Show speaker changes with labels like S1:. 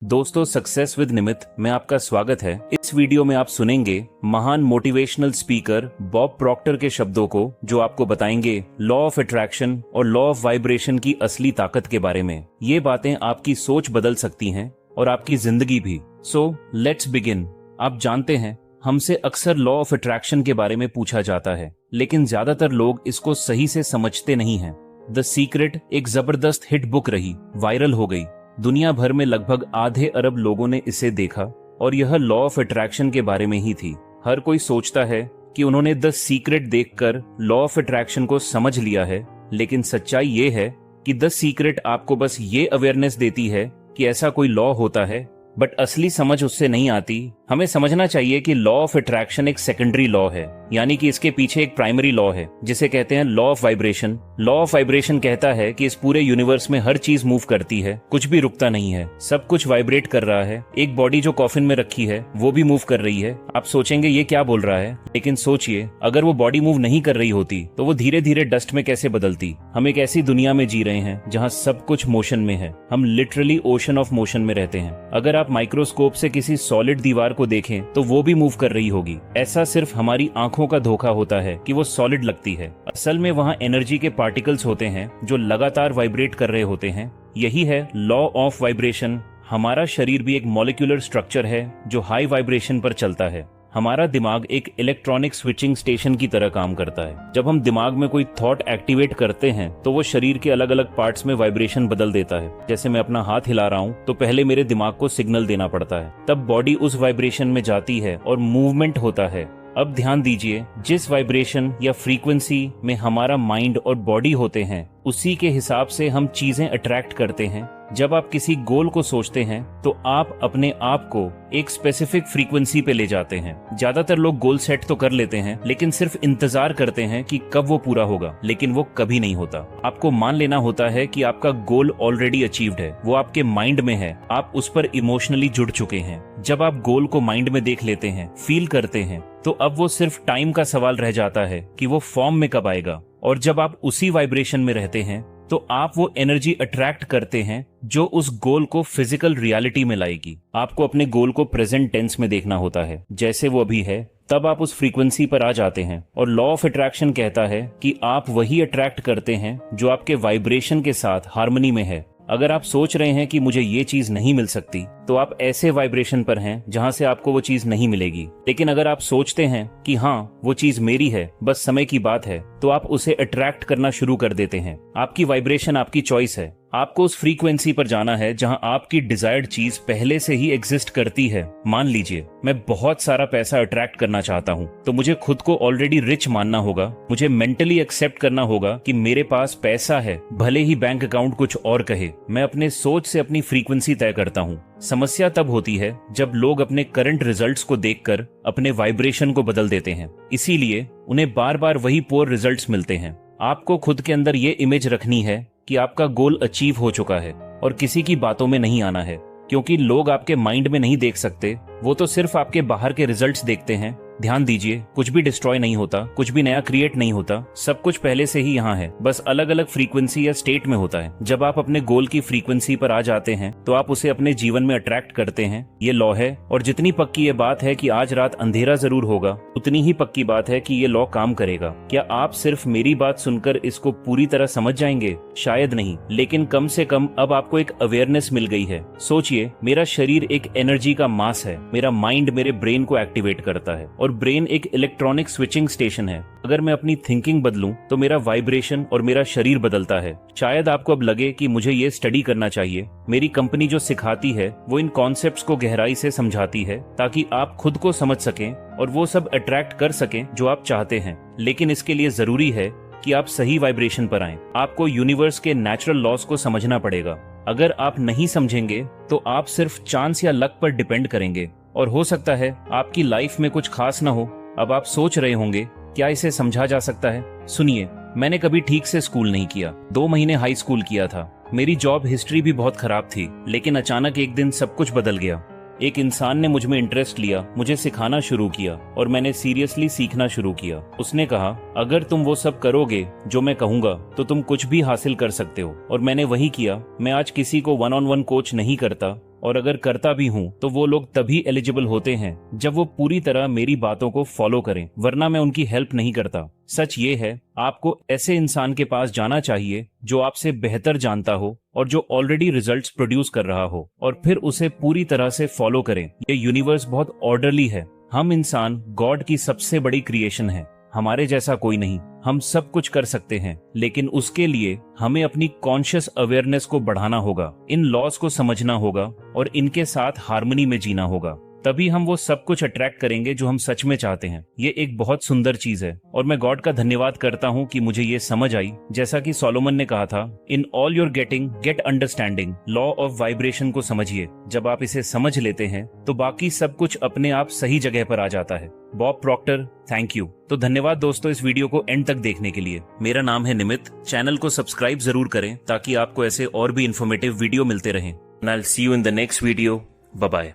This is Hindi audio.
S1: दोस्तों, सक्सेस विद निमित में आपका स्वागत है। इस वीडियो में आप सुनेंगे महान मोटिवेशनल स्पीकर बॉब प्रॉक्टर के शब्दों को, जो आपको बताएंगे लॉ ऑफ अट्रैक्शन और लॉ ऑफ वाइब्रेशन की असली ताकत के बारे में। ये बातें आपकी सोच बदल सकती हैं और आपकी जिंदगी भी। So let's begin. आप जानते हैं, हमसे अक्सर लॉ ऑफ अट्रैक्शन के बारे में पूछा जाता है, लेकिन ज्यादातर लोग इसको सही से समझते नहीं हैं। द सीक्रेट एक जबरदस्त हिट बुक रही, वायरल हो गई। दुनिया भर में लगभग आधे अरब लोगों ने इसे देखा और यह लॉ ऑफ अट्रैक्शन के बारे में ही थी। हर कोई सोचता है कि उन्होंने द सीक्रेट देखकर लॉ ऑफ अट्रैक्शन को समझ लिया है, लेकिन सच्चाई ये है कि द सीक्रेट आपको बस ये अवेयरनेस देती है कि ऐसा कोई लॉ होता है, बट असली समझ उससे नहीं आती। हमें समझना चाहिए कि लॉ ऑफ अट्रैक्शन एक सेकेंडरी लॉ है, यानी कि इसके पीछे एक प्राइमरी लॉ है जिसे कहते हैं law of vibration. Law of vibration कहता है कि इस पूरे यूनिवर्स में हर चीज मूव करती है, कुछ भी रुकता नहीं है, सब कुछ वाइब्रेट कर रहा है। एक बॉडी जो कॉफिन में रखी है वो भी मूव कर रही है। आप सोचेंगे ये क्या बोल रहा है, लेकिन सोचिए, अगर वो बॉडी मूव नहीं कर रही होती तो वो धीरे धीरे डस्ट में कैसे बदलती। हम एक ऐसी दुनिया में जी रहे हैं जहाँ सब कुछ मोशन में है। हम लिटरली ओशन ऑफ मोशन में रहते हैं। अगर आप माइक्रोस्कोप से किसी सॉलिड दीवार को देखें तो वो भी मूव कर रही होगी। ऐसा सिर्फ हमारी आंखों का धोखा होता है कि वो सॉलिड लगती है। असल में वहाँ एनर्जी के पार्टिकल्स होते हैं जो लगातार वाइब्रेट कर रहे होते हैं। यही है लॉ ऑफ वाइब्रेशन। हमारा शरीर भी एक मॉलिक्यूलर स्ट्रक्चर है जो हाई वाइब्रेशन पर चलता है। हमारा दिमाग एक इलेक्ट्रॉनिक स्विचिंग स्टेशन की तरह काम करता है। जब हम दिमाग में कोई थॉट एक्टिवेट करते हैं तो वो शरीर के अलग अलग पार्ट्स में वाइब्रेशन बदल देता है। जैसे मैं अपना हाथ हिला रहा हूँ तो पहले मेरे दिमाग को सिग्नल देना पड़ता है, तब बॉडी उस वाइब्रेशन में जाती है और मूवमेंट होता है। अब ध्यान दीजिए, जिस वाइब्रेशन या फ्रीक्वेंसी में हमारा माइंड और बॉडी होते हैं, उसी के हिसाब से हम चीजें अट्रैक्ट करते हैं। जब आप किसी गोल को सोचते हैं तो आप अपने आप को एक स्पेसिफिक फ्रीक्वेंसी पे ले जाते हैं। ज्यादातर लोग गोल सेट तो कर लेते हैं, लेकिन सिर्फ इंतजार करते हैं कि कब वो पूरा होगा, लेकिन वो कभी नहीं होता। आपको मान लेना होता है कि आपका गोल ऑलरेडी अचीव्ड है, वो आपके माइंड में है, आप उस पर इमोशनली जुड़ चुके हैं। जब आप गोल को माइंड में देख लेते हैं, फील करते हैं, तो अब वो सिर्फ टाइम का सवाल रह जाता है कि वो फॉर्म में कब आएगा। और जब आप उसी वाइब्रेशन में रहते हैं तो आप वो एनर्जी अट्रैक्ट करते हैं जो उस गोल को फिजिकल रियलिटी में लाएगी। आपको अपने गोल को प्रेजेंट टेंस में देखना होता है, जैसे वो अभी है, तब आप उस फ्रीक्वेंसी पर आ जाते हैं। और लॉ ऑफ अट्रैक्शन कहता है कि आप वही अट्रैक्ट करते हैं जो आपके वाइब्रेशन के साथ हार्मनी में है। अगर आप सोच रहे हैं कि मुझे ये चीज नहीं मिल सकती, तो आप ऐसे वाइब्रेशन पर हैं जहां से आपको वो चीज नहीं मिलेगी। लेकिन अगर आप सोचते हैं कि हाँ, वो चीज मेरी है, बस समय की बात है, तो आप उसे अट्रैक्ट करना शुरू कर देते हैं। आपकी वाइब्रेशन आपकी चॉइस है। आपको उस फ्रीक्वेंसी पर जाना है जहां आपकी डिजायर्ड चीज पहले से ही एग्जिस्ट करती है। मान लीजिए मैं बहुत सारा पैसा अट्रैक्ट करना चाहता हूं, तो मुझे खुद को ऑलरेडी रिच मानना होगा। मुझे मेंटली एक्सेप्ट करना होगा कि मेरे पास पैसा है, भले ही बैंक अकाउंट कुछ और कहे। मैं अपने सोच से अपनी फ्रीक्वेंसी तय करता हूं। समस्या तब होती है जब लोग अपने करंट रिजल्ट्स को देखकर अपने वाइब्रेशन को बदल देते हैं। इसीलिए उन्हें बार बार वही पोर रिजल्ट्स मिलते हैं। आपको खुद के अंदर ये इमेज रखनी है कि आपका गोल अचीव हो चुका है और किसी की बातों में नहीं आना है, क्योंकि लोग आपके माइंड में नहीं देख सकते, वो तो सिर्फ आपके बाहर के रिजल्ट्स देखते हैं। ध्यान दीजिए, कुछ भी डिस्ट्रॉय नहीं होता, कुछ भी नया क्रिएट नहीं होता, सब कुछ पहले से ही यहाँ है, बस अलग अलग फ्रीक्वेंसी या स्टेट में होता है। जब आप अपने गोल की फ्रीक्वेंसी पर आ जाते हैं तो आप उसे अपने जीवन में अट्रैक्ट करते हैं। ये लॉ है, और जितनी पक्की ये बात है कि आज रात अंधेरा जरूर होगा, उतनी ही पक्की बात है कि ये लॉ काम करेगा। क्या आप सिर्फ मेरी बात सुनकर इसको पूरी तरह समझ जाएंगे? शायद नहीं, लेकिन कम से कम अब आपको एक अवेयरनेस मिल गई है। सोचिए, मेरा शरीर एक एनर्जी का मास है, मेरा माइंड मेरे ब्रेन को एक्टिवेट करता है, और ब्रेन एक इलेक्ट्रॉनिक स्विचिंग स्टेशन है। अगर मैं अपनी थिंकिंग बदलूं तो मेरा वाइब्रेशन और मेरा शरीर बदलता है। शायद आपको अब लगे कि मुझे ये स्टडी करना चाहिए। मेरी कंपनी जो सिखाती है वो इन कॉन्सेप्ट्स को गहराई से समझाती है, ताकि आप खुद को समझ सकें और वो सब अट्रैक्ट कर सकें जो आप चाहते हैं। लेकिन इसके लिए जरूरी है कि आप सही वाइब्रेशन पर आएं। आपको यूनिवर्स के नेचुरल लॉज को समझना पड़ेगा। अगर आप नहीं समझेंगे तो आप सिर्फ चांस या लक पर डिपेंड करेंगे, और हो सकता है आपकी लाइफ में कुछ खास ना हो। अब आप सोच रहे होंगे, क्या इसे समझा जा सकता है? सुनिए, मैंने कभी ठीक से स्कूल नहीं किया, 2 महीने हाई स्कूल किया था। मेरी जॉब हिस्ट्री भी बहुत खराब थी, लेकिन अचानक एक दिन सब कुछ बदल गया। एक इंसान ने मुझ में इंटरेस्ट लिया, मुझे सिखाना शुरू किया, और मैंने सीरियसली सीखना शुरू किया। उसने कहा, अगर तुम वो सब करोगे जो मैं कहूंगा तो तुम कुछ भी हासिल कर सकते हो। और मैंने वही किया। मैं आज किसी को 1-on-1 कोच नहीं करता, और अगर करता भी हूँ तो वो लोग तभी एलिजिबल होते हैं जब वो पूरी तरह मेरी बातों को फॉलो करें, वरना मैं उनकी हेल्प नहीं करता। सच ये है, आपको ऐसे इंसान के पास जाना चाहिए जो आपसे बेहतर जानता हो और जो ऑलरेडी रिजल्ट्स प्रोड्यूस कर रहा हो, और फिर उसे पूरी तरह से फॉलो करें। ये यूनिवर्स बहुत ऑर्डरली है। हम इंसान गॉड की सबसे बड़ी क्रिएशन है। हमारे जैसा कोई नहीं। हम सब कुछ कर सकते हैं, लेकिन उसके लिए हमें अपनी कॉन्शियस अवेयरनेस को बढ़ाना होगा, इन लॉज को समझना होगा और इनके साथ हार्मनी में जीना होगा। तभी हम वो सब कुछ अट्रैक्ट करेंगे जो हम सच में चाहते हैं। ये एक बहुत सुंदर चीज है और मैं गॉड का धन्यवाद करता हूँ कि मुझे ये समझ आई। जैसा कि सोलोमन ने कहा था, in all your getting gate understanding. Law of vibration को समझिए। जब आप इसे समझ लेते हैं तो बाकी सब कुछ अपने आप सही जगह पर आ जाता है। Bob Procter, thank you. तो धन्यवाद दोस्तों इस वीडियो को एंड तक देखने के लिए। मेरा नाम है निमित। चैनल को सब्सक्राइब जरूर करें ताकि आपको ऐसे और भी इंफॉर्मेटिव वीडियो मिलते रहें। I will see you in the next video. Bye bye.